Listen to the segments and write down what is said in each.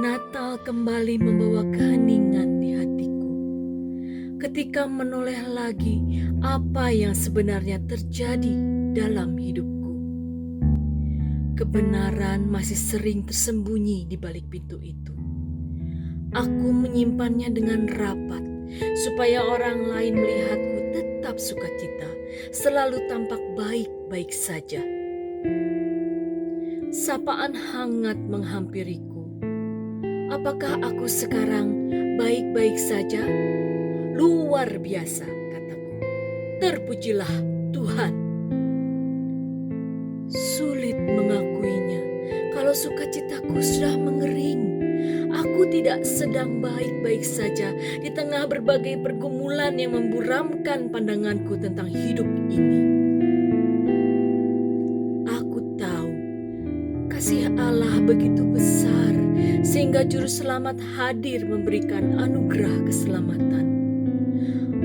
Natal kembali membawa keheningan di hatiku ketika menoleh lagi apa yang sebenarnya terjadi dalam hidupku. Kebenaran masih sering tersembunyi di balik pintu itu. Aku menyimpannya dengan rapat supaya orang lain melihatku tetap sukacita, selalu tampak baik-baik saja. Sapaan hangat menghampiriku. Apakah aku sekarang baik-baik saja? Luar biasa, kataku. Terpujilah Tuhan. Sulit mengakuinya kalau sukacitaku sudah mengering. Aku tidak sedang baik-baik saja di tengah berbagai pergumulan yang memburamkan pandanganku tentang hidup ini. Aku tahu kasih Allah begitu besar sehingga Juru Selamat hadir memberikan anugerah keselamatan.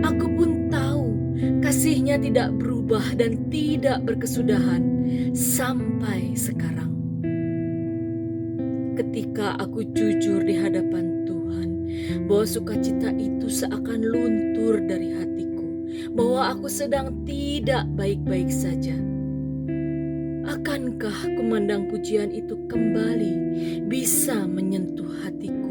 Aku pun tahu kasih-Nya tidak berubah dan tidak berkesudahan sampai sekarang. Ketika aku jujur di hadapan Tuhan bahwa sukacita itu seakan luntur dari hatiku, bahwa aku sedang tidak baik-baik saja, akankah kumandang pujian itu kembali bisa menyentuh hatiku?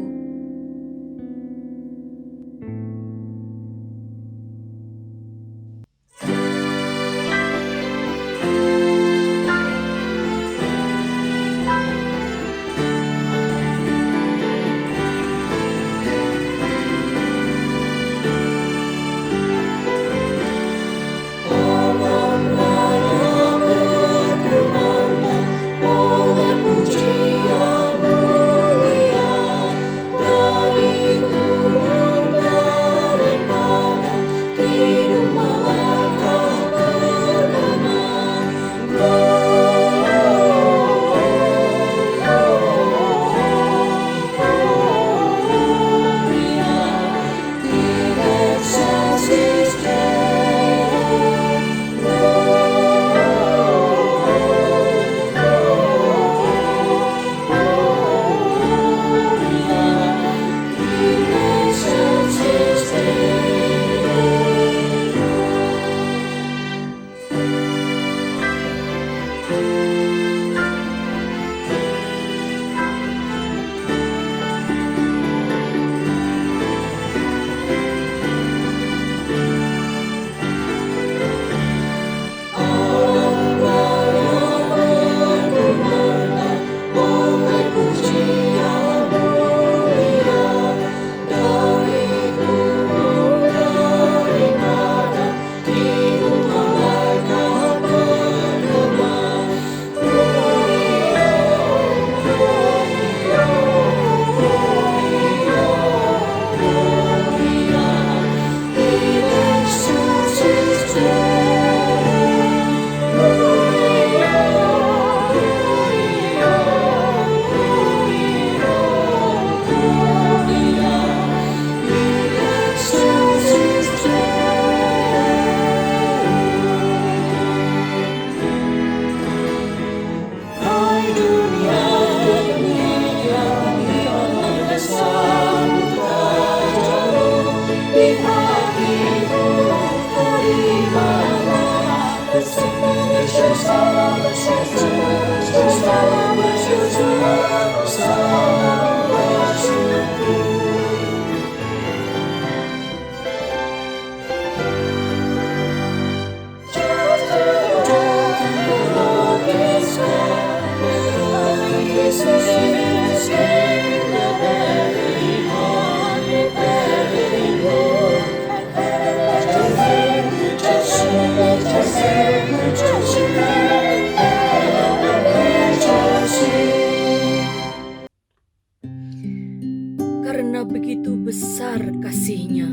Karena begitu besar kasih-Nya,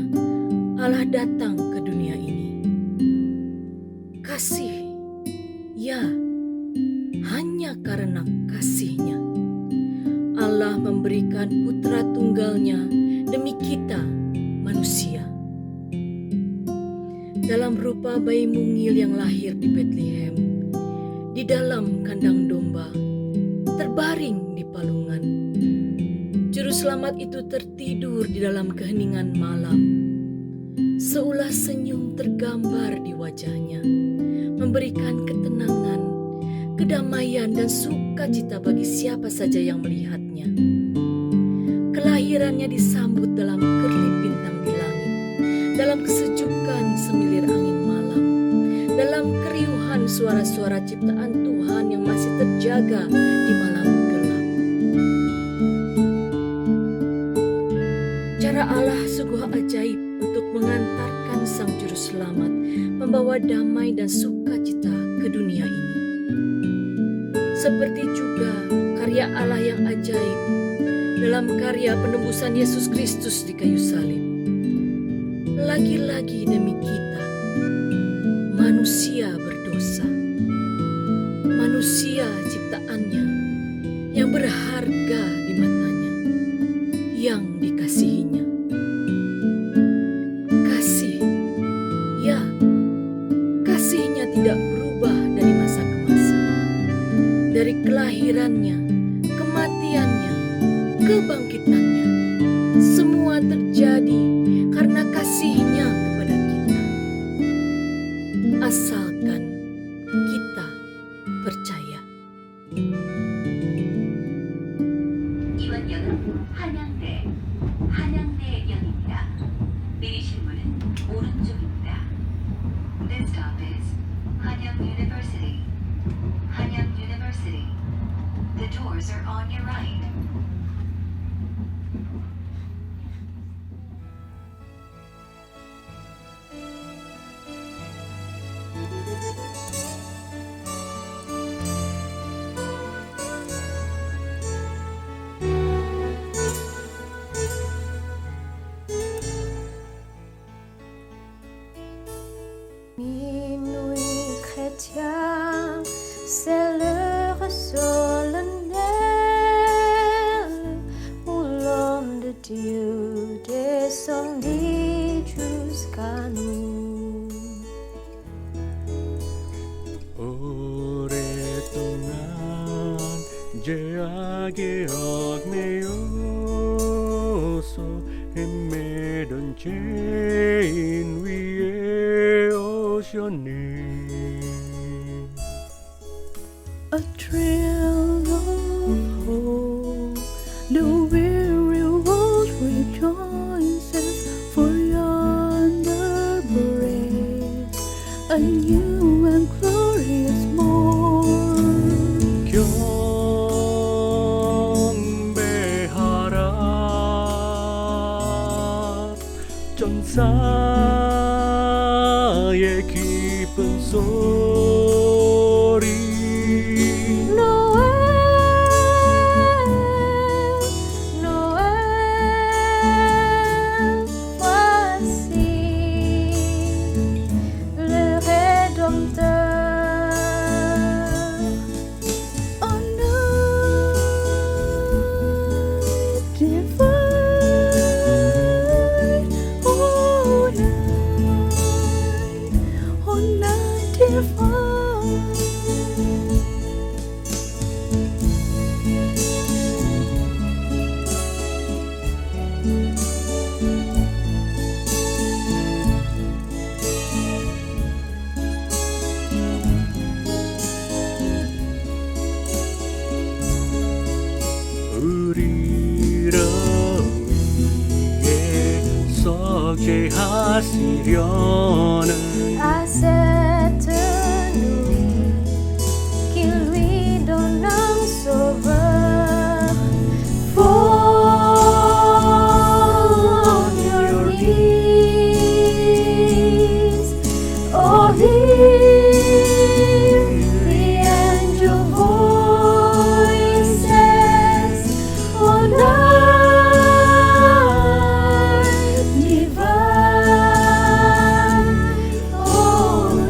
Allah datang ke dunia ini. Kasih, ya, hanya karena kasih-Nya, Allah memberikan putra tunggalnya demi kita manusia. Dalam rupa bayi mungil yang lahir di Betlehem, di dalam kandang domba, terbaring di palungan, Juru selamat itu tertidur di dalam keheningan malam. Seulas senyum tergambar di wajahnya, memberikan ketenangan, kedamaian dan sukacita bagi siapa saja yang melihatnya. Kelahirannya disambut dalam kerlip bintang di langit, dalam kesejukan semilir angin malam, dalam keriuhan suara-suara ciptaan Tuhan yang masih terjaga di malam gelap. Cara Allah sungguh ajaib untuk mengantarkan Sang Juru Selamat, membawa damai dan sukacita ke dunia ini. Seperti juga karya Allah yang ajaib dalam karya penebusan Yesus Kristus di kayu salib. Lagi-lagi demi kita, manusia berdosa, manusia ciptaannya yang berharga di matanya, yang dikasihinya. Kasih, ya, kasihnya tidak berubah dari masa ke masa. Dari kelahirannya, kematiannya, kebangkitannya, semua terjadi karena kasihnya kepada kita. Asalkan kita percaya. 이번역은 한양대역입니다. 내리실 문은 오른쪽입니다. This stop is Hanyang University. Hanyang University. The doors are on your right. Minuit chrétien, c'est l'heure solennelle où l'homme de Dieu descendit jusqu'à nous. 오랫동안 죄악의 얽매여서 헤매던 죄인 위에 오셨네. A thrill of hope, the weary world rejoices, for yonder breaks a new and glorious morn. 경배하라 전사의 기쁜 소리. Noël, Noël, voici le Rédempteur. Oh, night divine, oh, night divine. 우리를 위해 속죄하시려는 À cette nuit qu'il lui donne un sauveur. Fall on your knees, oh, hear the angel voices, oh, night divine, oh,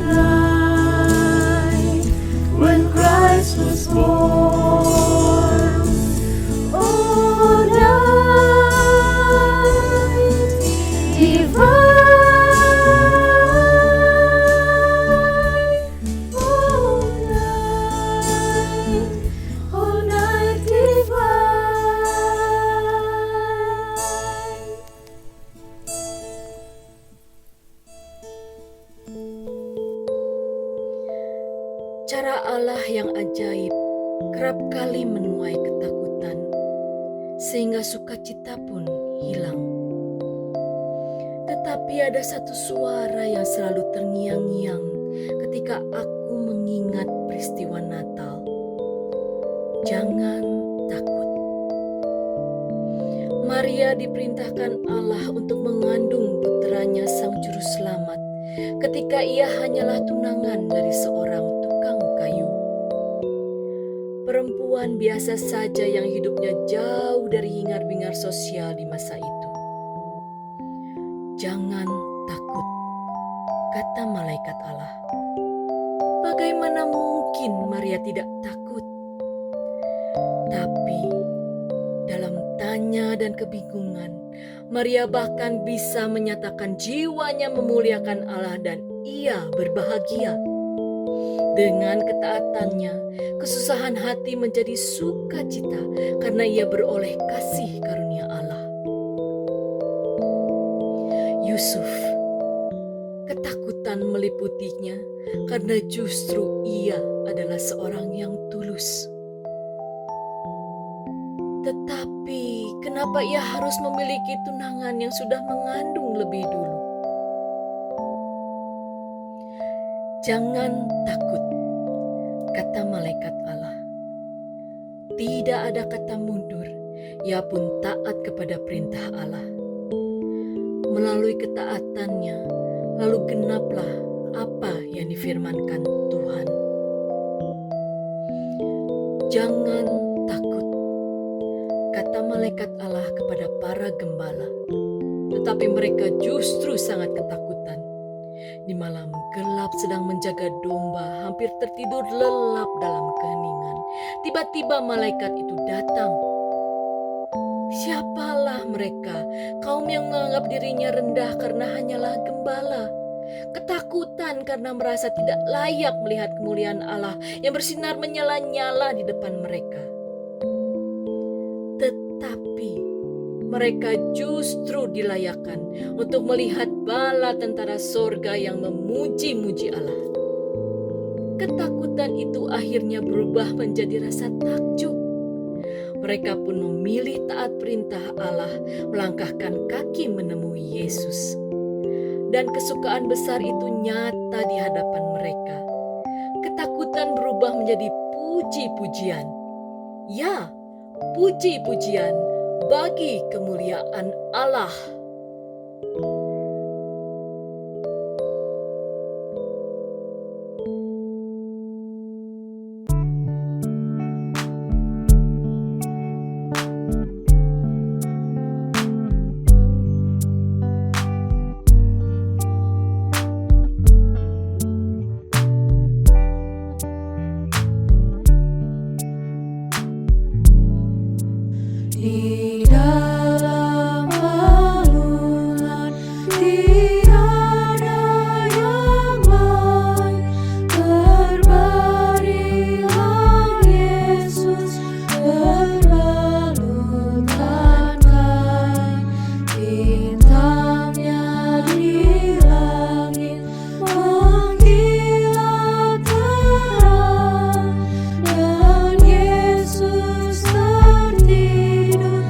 Allah yang ajaib kerap kali menuai ketakutan, sehingga sukacita pun hilang. Tetapi ada satu suara yang selalu terngiang-ngiang ketika aku mengingat peristiwa Natal. Jangan takut. Maria diperintahkan Allah untuk mengandung puteranya Sang Juru Selamat ketika ia hanyalah tunangan dari seorang tukang kayu. Perempuan biasa saja yang hidupnya jauh dari hingar-bingar sosial di masa itu. Jangan takut, kata malaikat Allah. Bagaimana mungkin Maria tidak takut? Tapi dalam tanya dan kebingungan, Maria bahkan bisa menyatakan jiwanya memuliakan Allah dan ia berbahagia. Dengan ketaatannya, kesusahan hati menjadi sukacita karena ia beroleh kasih karunia Allah. Yusuf, ketakutan meliputinya karena justru ia adalah seorang yang tulus. Tetapi kenapa ia harus memiliki tunangan yang sudah mengandung lebih dulu? Jangan takut, kata malaikat Allah. Tidak ada kata mundur, ia pun taat kepada perintah Allah. Melalui ketaatannya, lalu genaplah apa yang difirmankan Tuhan. Jangan takut, kata malaikat Allah kepada para gembala. Tetapi mereka justru sangat ketakutan. Di malam gelap sedang menjaga domba, hampir tertidur lelap dalam keheningan. Tiba-tiba malaikat itu datang. Siapalah mereka, kaum yang menganggap dirinya rendah karena hanyalah gembala. Ketakutan karena merasa tidak layak melihat kemuliaan Allah yang bersinar menyala-nyala di depan mereka. Tetapi mereka justru dilayakan untuk melihat bala tentara sorga yang memuji-muji Allah. Ketakutan itu akhirnya berubah menjadi rasa takjub. Mereka pun memilih taat perintah Allah, melangkahkan kaki menemui Yesus. Dan kesukaan besar itu nyata di hadapan mereka. Ketakutan berubah menjadi puji-pujian. Ya, puji-pujian bagi kemuliaan Allah. Di dalam naungan tiada yang lain, terbarilah Yesus berbalutkan kain, bintangnya di langit mengkilat terang, dan Yesus tertidur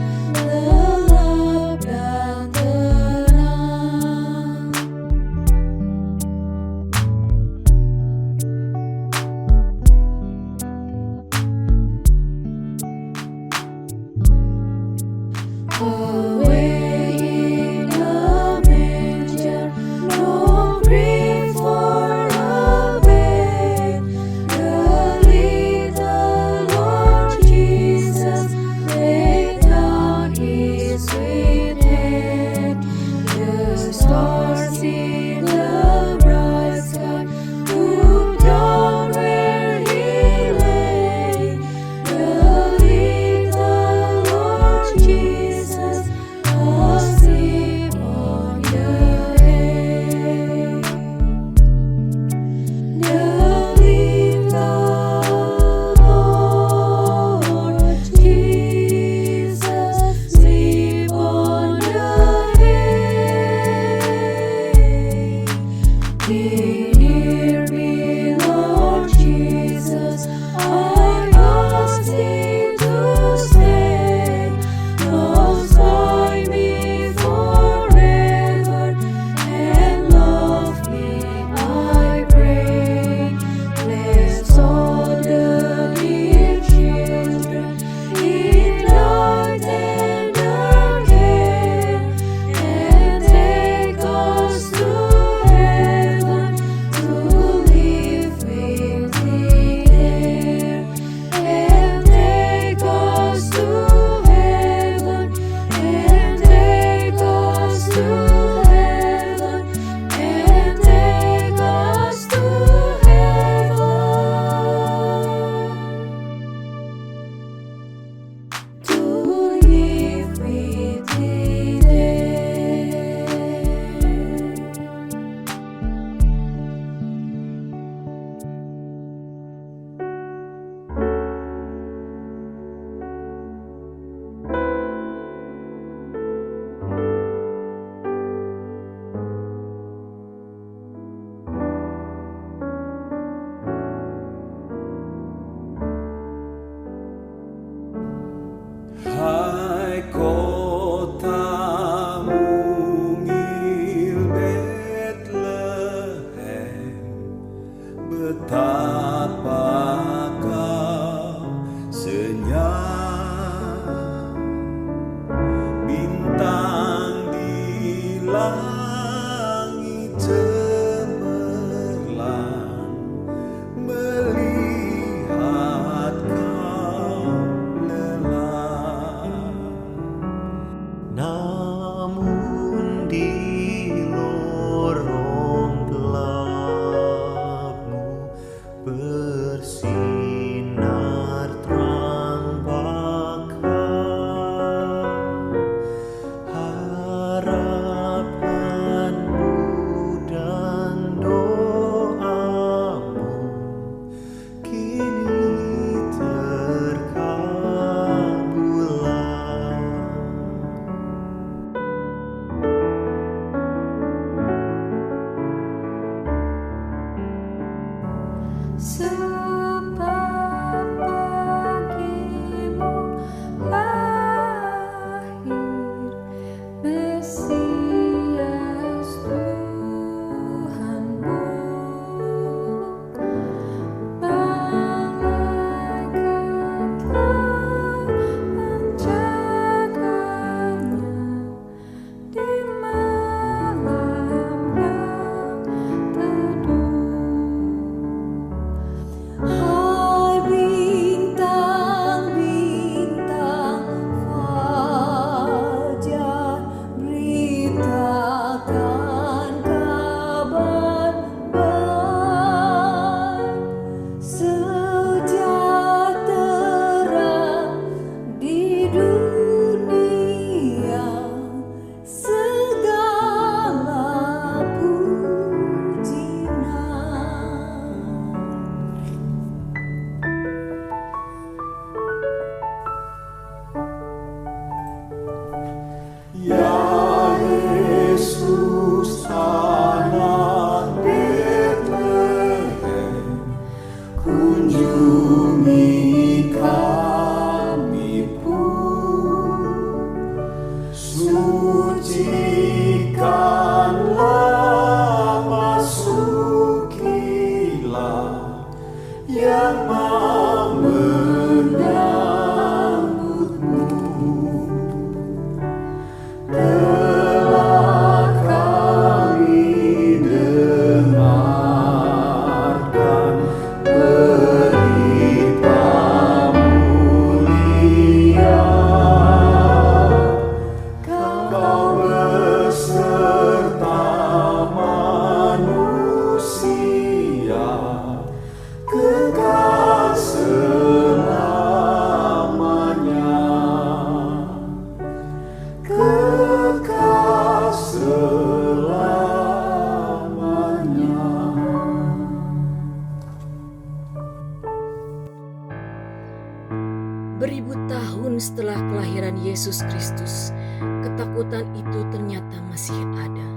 Beribu tahun setelah kelahiran Yesus Kristus, ketakutan itu ternyata masih ada.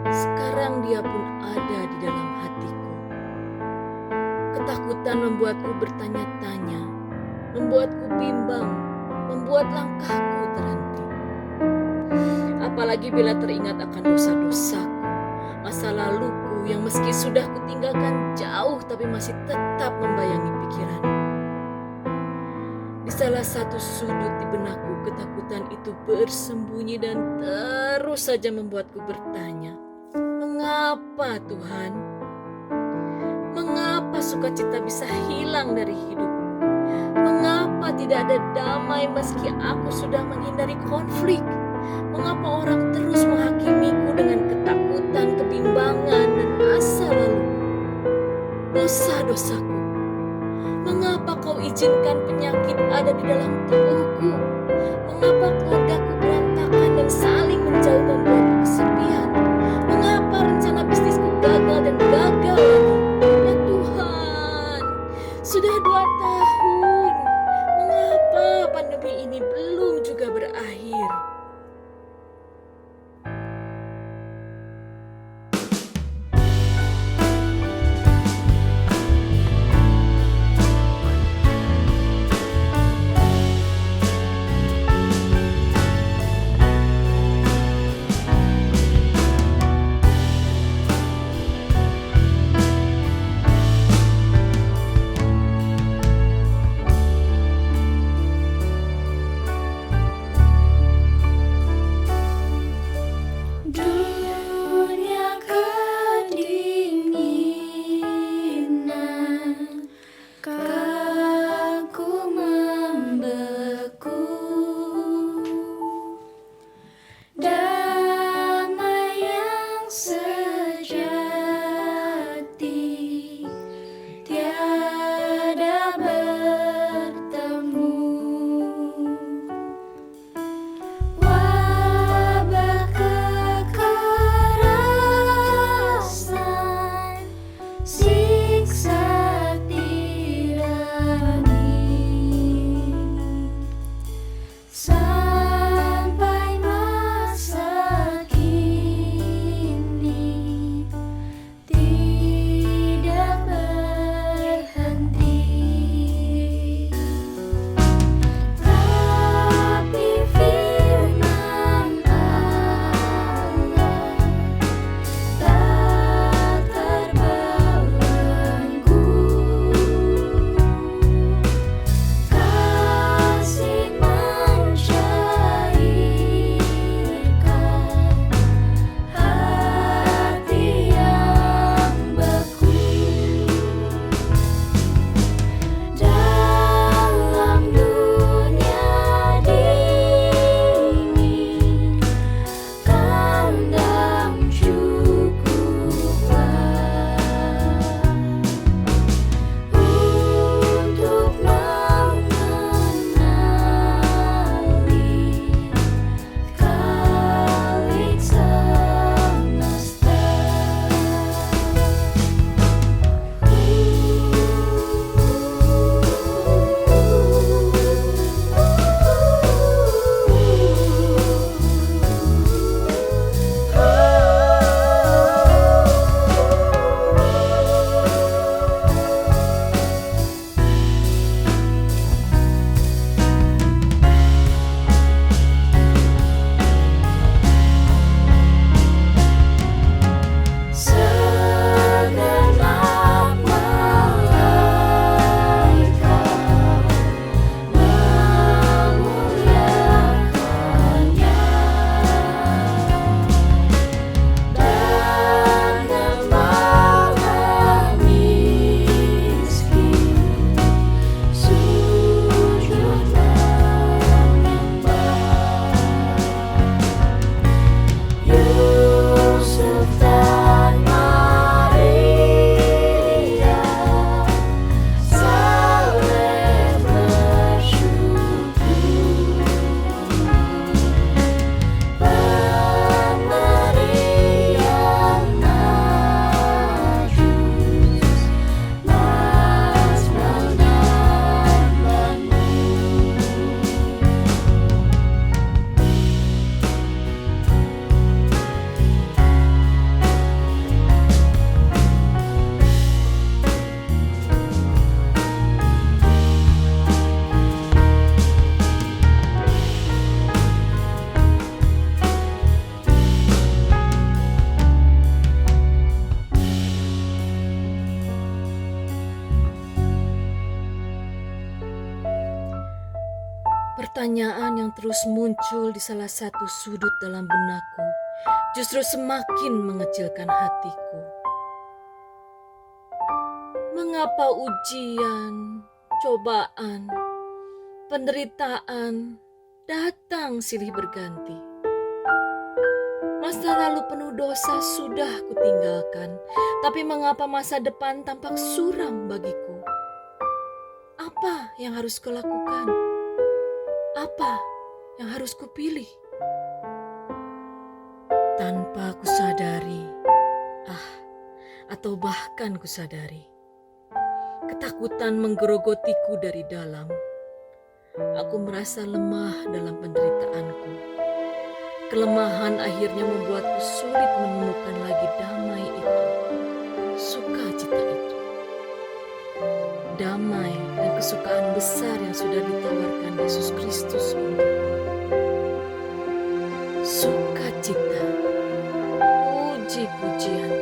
Sekarang dia pun ada di dalam hatiku. Ketakutan membuatku bertanya-tanya, membuatku bimbang, membuat langkahku terhenti. Apalagi bila teringat akan dosa-dosaku, masa laluku yang meski sudah kutinggalkan jauh tapi masih tetap membayangi pikiranku. Di salah satu sudut di benakku, ketakutan itu bersembunyi dan terus saja membuatku bertanya, mengapa Tuhan? Mengapa sukacita bisa hilang dari hidupku? Mengapa tidak ada damai meski aku sudah menghindari konflik? Mengapa orang terus menghakimiku dengan ketakutan, kebimbangan, dan masa laluku? Dosa-dosaku. Mengapa kau izinkan penyakit ada di dalam tubuhku? Mengapa keluargaku berantakan dan saling menjauh membuatku kesepian? Mengapa rencana bisnisku gagal dan gagal lagi? Ya Tuhan, sudah 2 tahun. Mengapa pandemi ini belum juga berakhir? Pertanyaan yang terus muncul di salah satu sudut dalam benakku justru semakin mengecilkan hatiku. Mengapa ujian, cobaan, penderitaan datang silih berganti? Masa lalu penuh dosa sudah kutinggalkan, tapi mengapa masa depan tampak suram bagiku? Apa yang harus kulakukan? Apa yang harus kupilih? Tanpa kusadari, atau bahkan kusadari, ketakutan menggerogotiku dari dalam. Aku merasa lemah dalam penderitaanku. Kelemahan akhirnya membuatku sulit menemukan lagi damai itu, sukacita itu. Damai dan kesukaan besar yang sudah ditawarkan Yesus Kristus untukku. Sukacita, puji-pujian.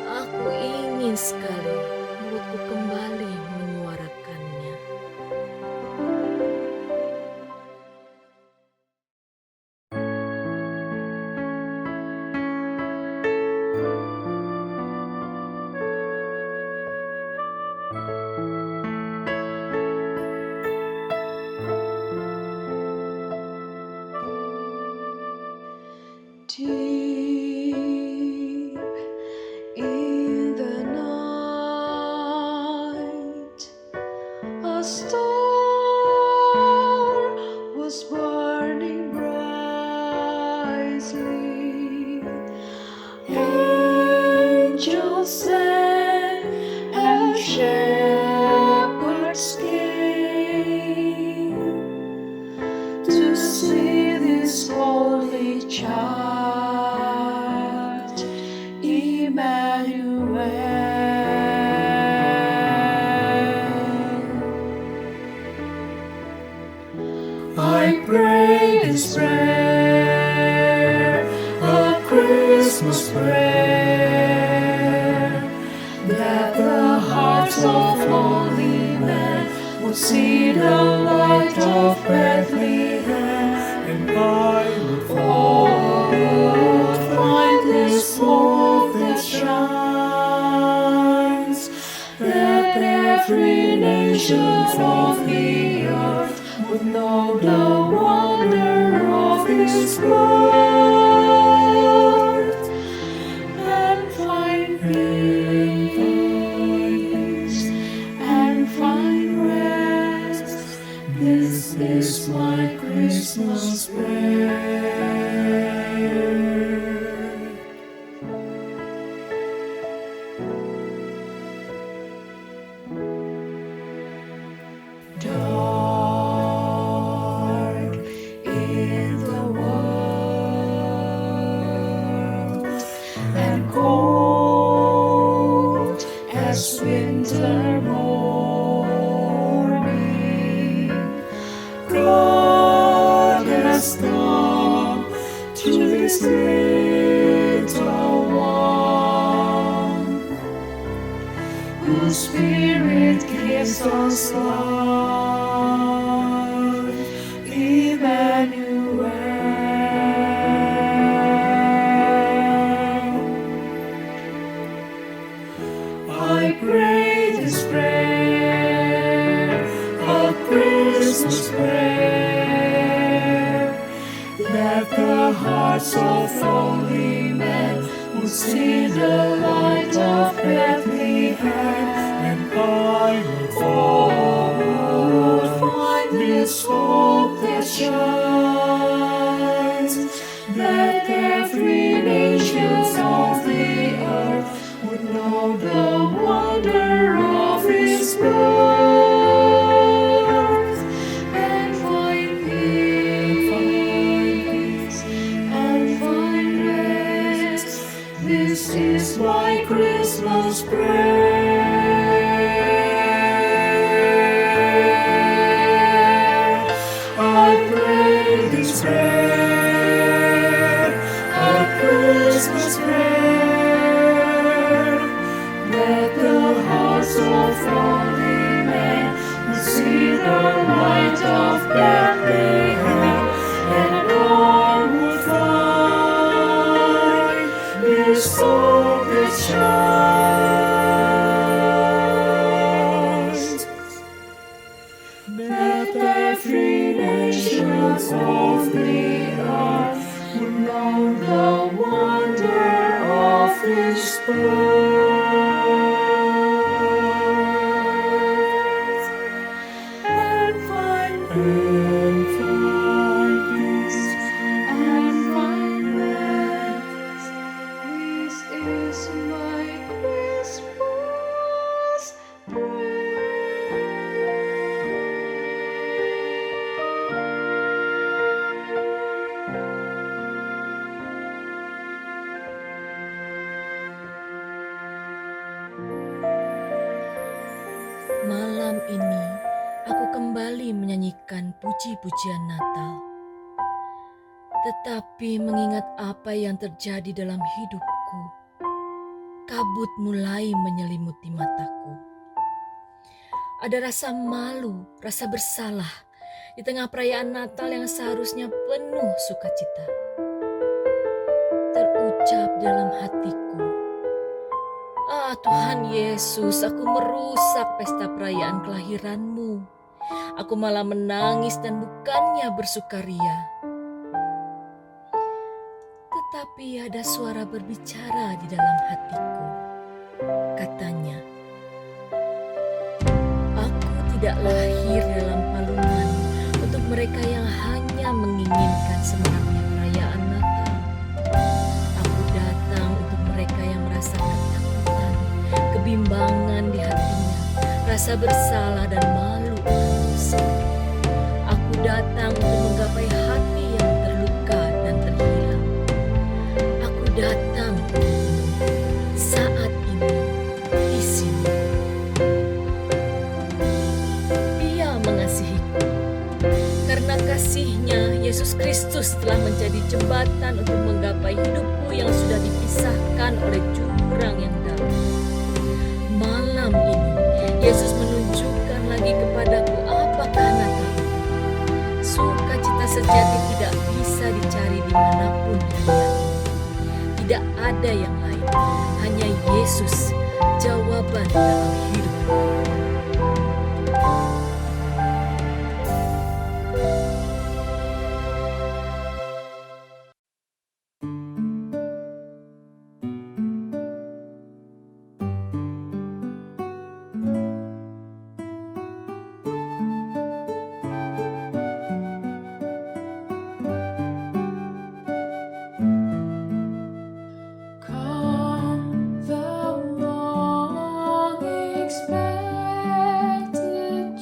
Aku ingin sekali mulutku kembali menyuarakannya. Deep in the night, a star was burning brightly. Angels sang and shepherds came to see this holy child, Emmanuel. I pray this prayer, a Christmas prayer, that the hearts of holy men would see the light of Bethlehem, and I will find this hope that shines, that every nation of the earth would know the wonder of His birth, and find peace, and find rest. This is my Christmas prayer. Dark in the world, and cold as winter morning, God has come to this little one, whose spirit gives us life, Emmanuel. I pray this prayer, a Christmas prayer, that the hearts of holy men would see the light of Bethlehem, and I will find this hope that shines, that every nation of the earth would know the wonder of His birth, and find peace, and find rest. This is my Christmas prayer. I pray that every nations of the earth would know the wonder of His birth and find peace and find rest. This is my Christmas prayer. Malam ini aku kembali menyanyikan puji-pujian Natal. Tetapi mengingat apa yang terjadi dalam hidupku, kabut mulai menyelimuti mataku. Ada rasa malu, rasa bersalah di tengah perayaan Natal yang seharusnya penuh sukacita. Terucap dalam hatiku, Tuhan Yesus, aku merusak pesta perayaan kelahiran-Mu. Aku malah menangis dan bukannya bersukaria. Tetapi ada suara berbicara di dalam hatiku. Katanya, aku tidak lahir dalam palungan untuk mereka yang hanya menginginkan semangatnya perayaan Natal. Aku datang untuk mereka yang merasa ketakutan, kebimbangan di hatinya, rasa bersalah dan malu akan dosa. Aku datang untuk menggapai hati yang terluka dan terhilang. Aku datang saat ini di sini. Dia mengasihiku. Karena kasih-Nya, Yesus Kristus telah menjadi jembatan untuk menggapai hidupku yang sudah dipisahkan oleh jurang yang dalam. Malam ini, Yesus menunjukkan lagi kepadaku apakah Natal. Sukacita sejati tidak bisa dicari dimanapun di dunia ini. Tidak ada yang lain, hanya Yesus, jawaban dalam hidupku. Come, the long-expected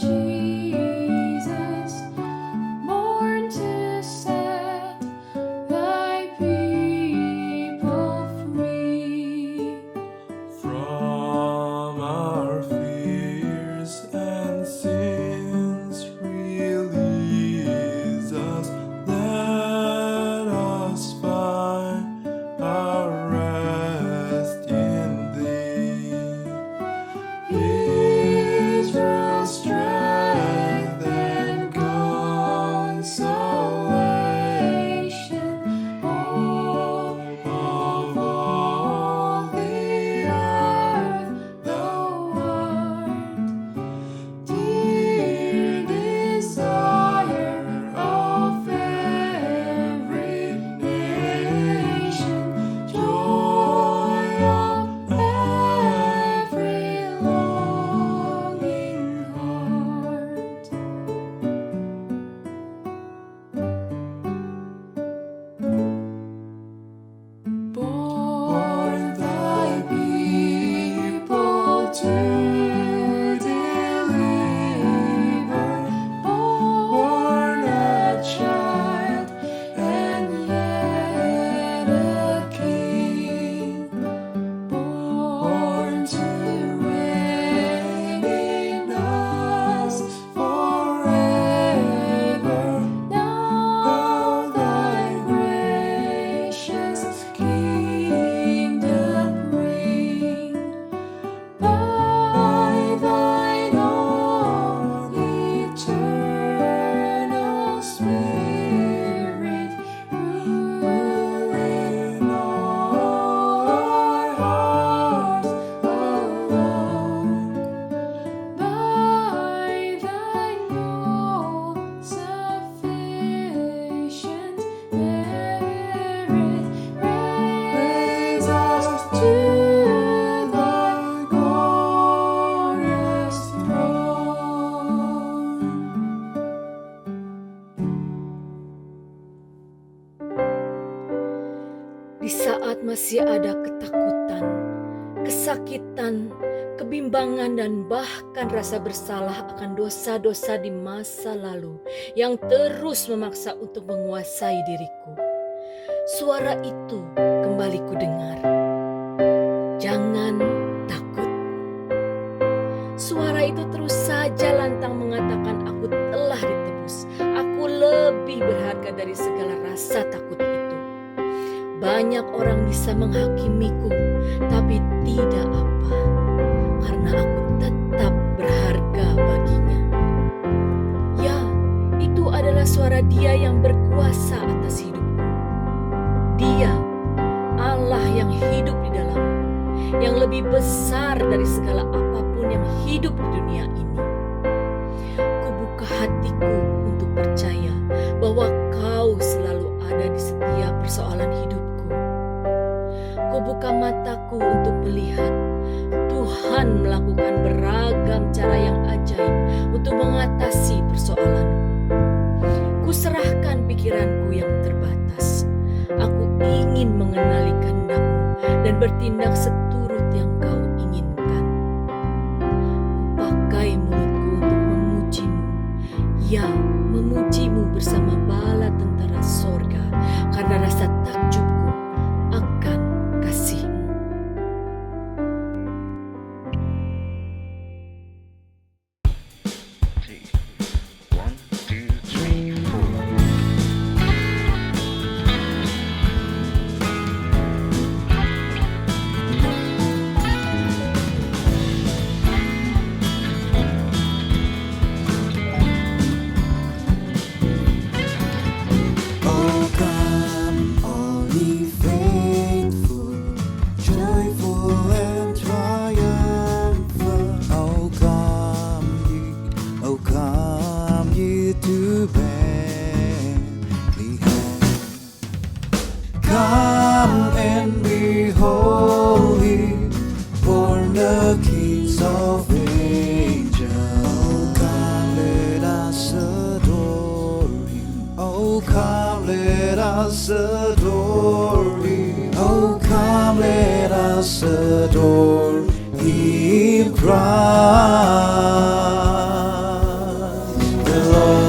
masih ada ketakutan, kesakitan, kebimbangan, dan bahkan rasa bersalah akan dosa-dosa di masa lalu yang terus memaksa untuk menguasai diriku. Suara itu kembali ku dengar. Jangan takut. Suara itu terus saja lantang mengatakan aku telah ditebus. Aku lebih berharga dari segala rasa takut itu. Banyak orang bisa menghakimiku, tapi tidak apa, karena aku tetap berharga baginya. Ya, itu adalah suara Dia yang berkuasa atas hidupku. Dia, Allah yang hidup di dalamku, yang lebih besar dari segala apapun yang hidup di dunia ini. Kubuka hatiku untuk percaya bahwa Kau selalu ada di setiap persoalan hidupku. Kubuka mataku untuk melihat Tuhan melakukan beragam cara yang ajaib untuk mengatasi persoalanku. Kuserahkan pikiranku yang terbatas. Aku ingin mengenali kehendak-Mu dan bertindak seturut yang Kau inginkan. Kupakai mulutku untuk memuji-Mu. Ya, memuji-Mu bersama bala tentara sorga karena rasa takjubku akan kasih-Mu. One, two, three, four. Oh, come, all ye faithful, joyful and triumphant. Oh, come ye to Bethlehem. Come and behold Him, born the King of angels. Oh, come, let us adore Him. Oh, come, let us adore Him. Oh, come, let us adore Him, Christ the Lord.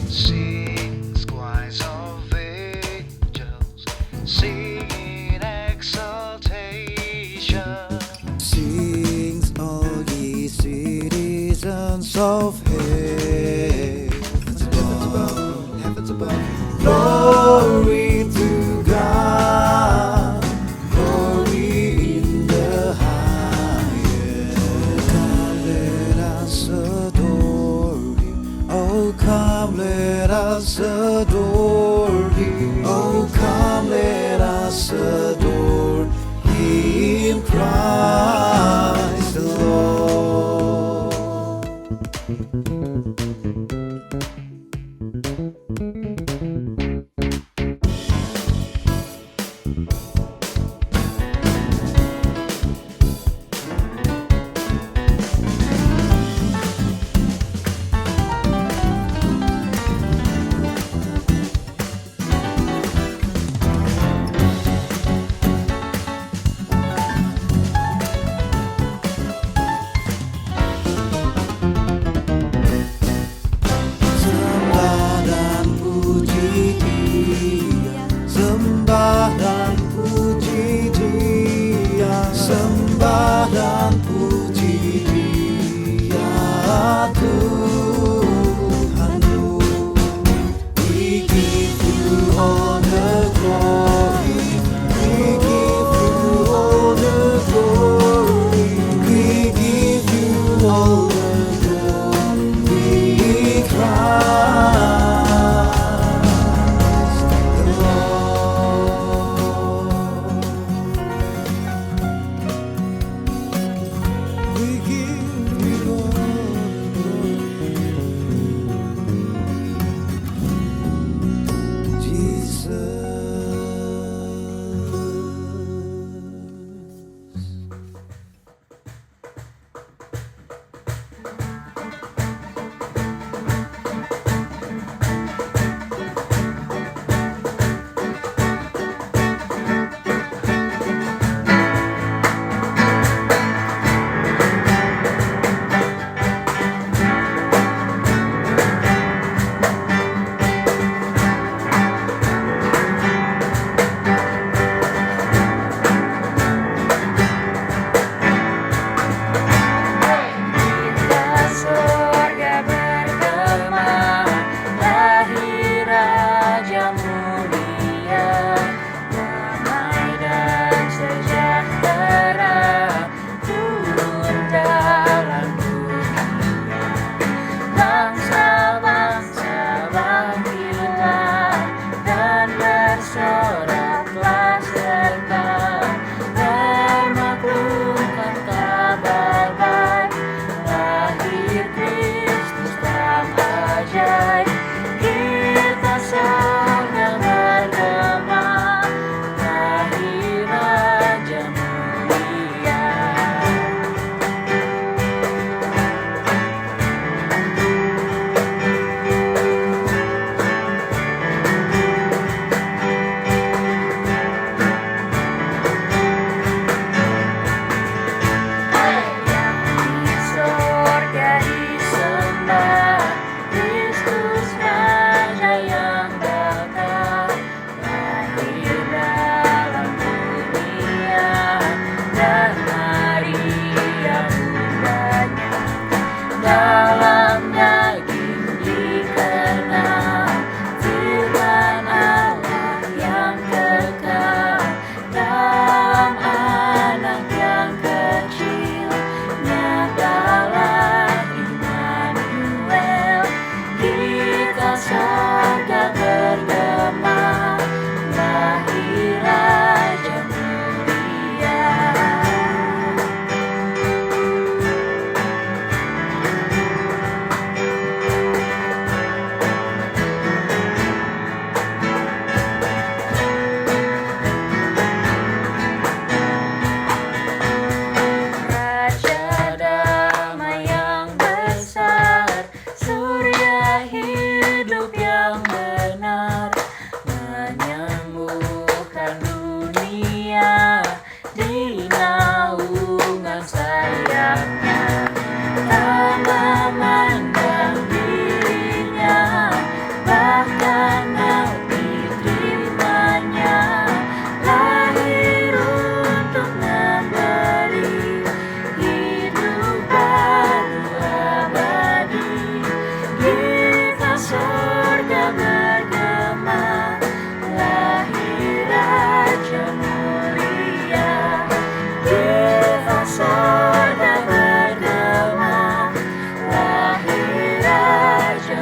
Sing, choirs of angels, sing in exaltation. Sings all ye citizens of heavens above, heavens above. Glory to God, glory in the highest. Come, let us adore Him. Oh, come, let us adore Him. Oh, come, let us adore Him, Christ the Lord. bangsa-bangsa bangkitlah dan bersoraklah serta bermaklumkan kabar baik, lahir Kristus dalam ajaib. Kita sedang bergema, lahir Raja mulia. Yang di sorga disembah, Kristus Raja yang datang, lahir dalam dunia, dan Maria bundanya, dalam daging dikenal, firman Allah yang kekal, dalam anak yang kecil, nyatalah Immanuel. Kita sorga bergema, lahir Raja mulia. Raja damai yang besar, surya hidup yang benar, menyembuhkan dunia di naungan sayapnya. Tak memandang dirinya, bahkan mau diterimanya, lahir untuk memberi hidup baru abadi. Kita sorga bergema, lahir Raja mulia. Kita sorga bergema, lahir Raja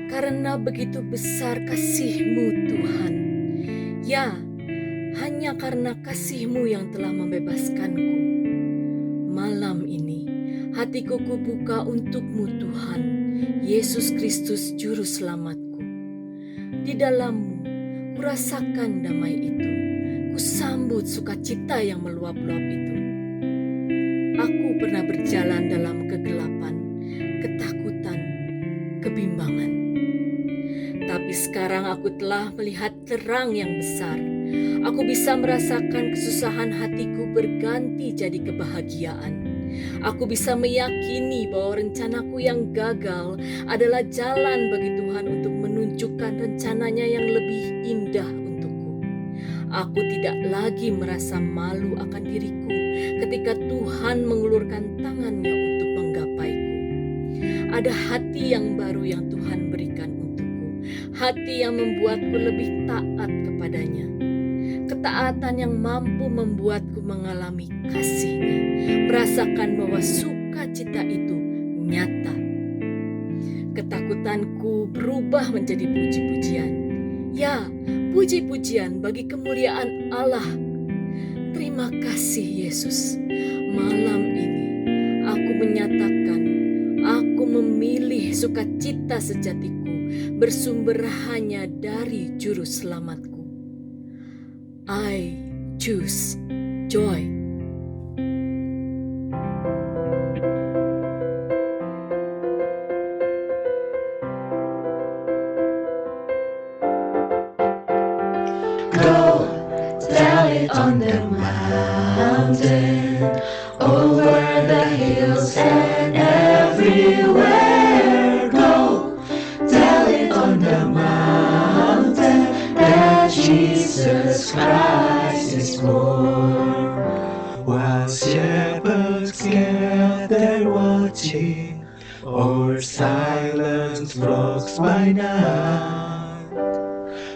Karena begitu besar kasih-Mu Tuhan. Ya, hanya karena kasih-Mu yang telah membebaskanku. Malam ini, hatiku kubuka untuk-Mu Tuhan, Yesus Kristus Juru Selamatku. Di dalam-Mu, kurasakan damai itu. Kusambut sukacita yang meluap-luap itu. Aku pernah berjalan dalam kegelapan, ketakutan, kebimbangan. Tapi sekarang aku telah melihat terang yang besar. Aku bisa merasakan kesusahan hatiku berganti jadi kebahagiaan. Aku bisa meyakini bahwa rencanaku yang gagal adalah jalan bagi Tuhan untuk menunjukkan rencananya yang lebih indah untukku. Aku tidak lagi merasa malu akan diriku ketika Tuhan mengulurkan tangannya untuk menggapaiku. Ada hati yang baru yang Tuhan berikan untukku. Hati yang membuatku lebih taat kepadanya. Ketaatan yang mampu membuatku mengalami kasih-Nya, merasakan bahwa sukacita itu nyata. Ketakutanku berubah menjadi puji-pujian. Ya, puji-pujian bagi kemuliaan Allah. Terima kasih Yesus. Malam ini aku menyatakan, aku memilih sukacita sejatiku bersumber hanya dari Juru Selamatku. I choose joy. Go, tell it on the mountain, over the hills and everywhere. Go, tell it on the mountain. Jesus Christ is born. While shepherds gather watching o'er silent flocks by night,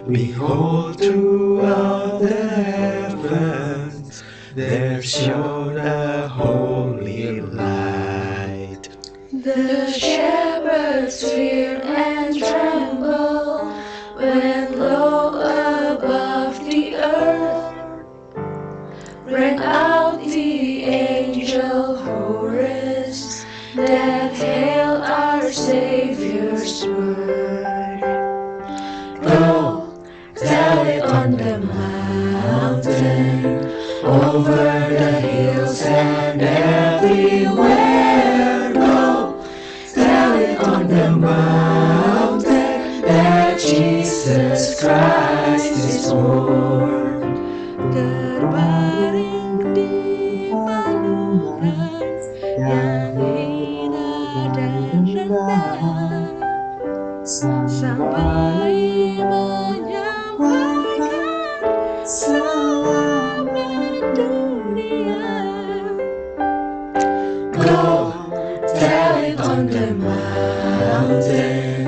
behold, throughout the heavens there shone a holy light. The shepherds fear and tremble when low above the earth rang out the angel chorus that hailed our Savior's word. Go, tell it on the mountain, over the hills and everywhere. Go, tell it on the mountain that Jesus Christ is born. Terbaring di palungan yang hina dan rendah, Sang Bayi menyampaikan selamat dunia. Go, tell it on the mountain,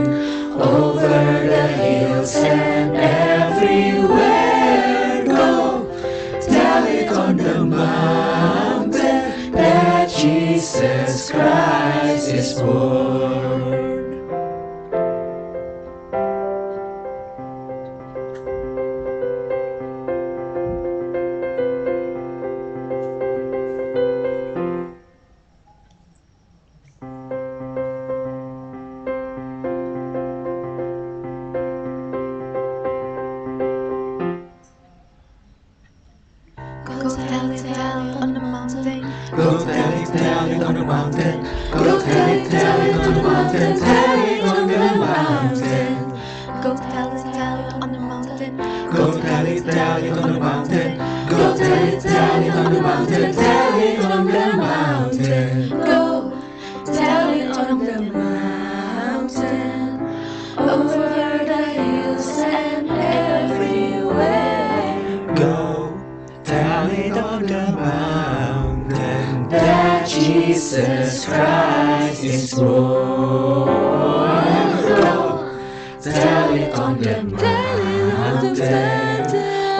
over the hills and everywhere. Go, tell it on the mountain that Jesus Christ is born. Go tell it on the mountain. Go tell it on the mountain. Go tell it on the mountain. Tell it on the mountain. Go tell it on the mountain. Go tell it on the mountain. Go tell it on the mountain. Tell it on the mountain. Go tell it on the mountain. Over the hills and everywhere. Go tell it on the mountain That Jesus Christ is born. Go tell it on the mountain,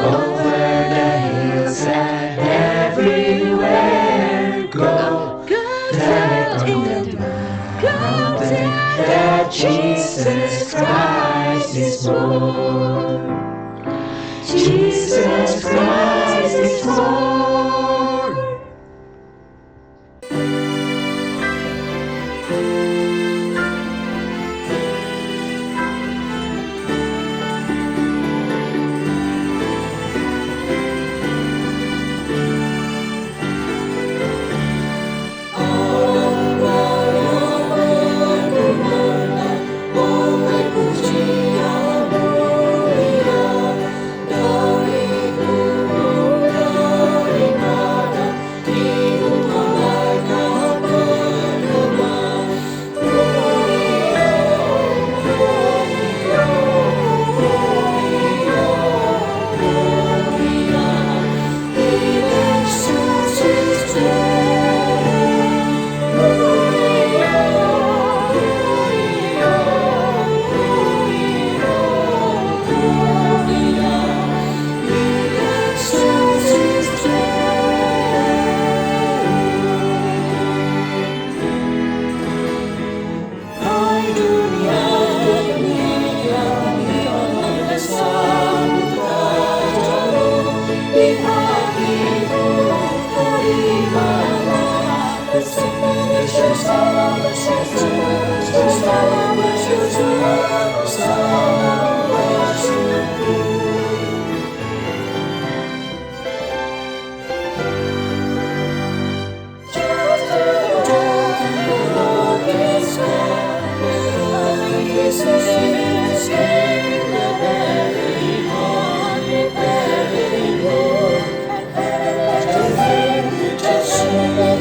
over the hills and everywhere. Go tell it on the mountain that Jesus Christ is born. Jesus Christ is born.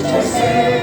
Just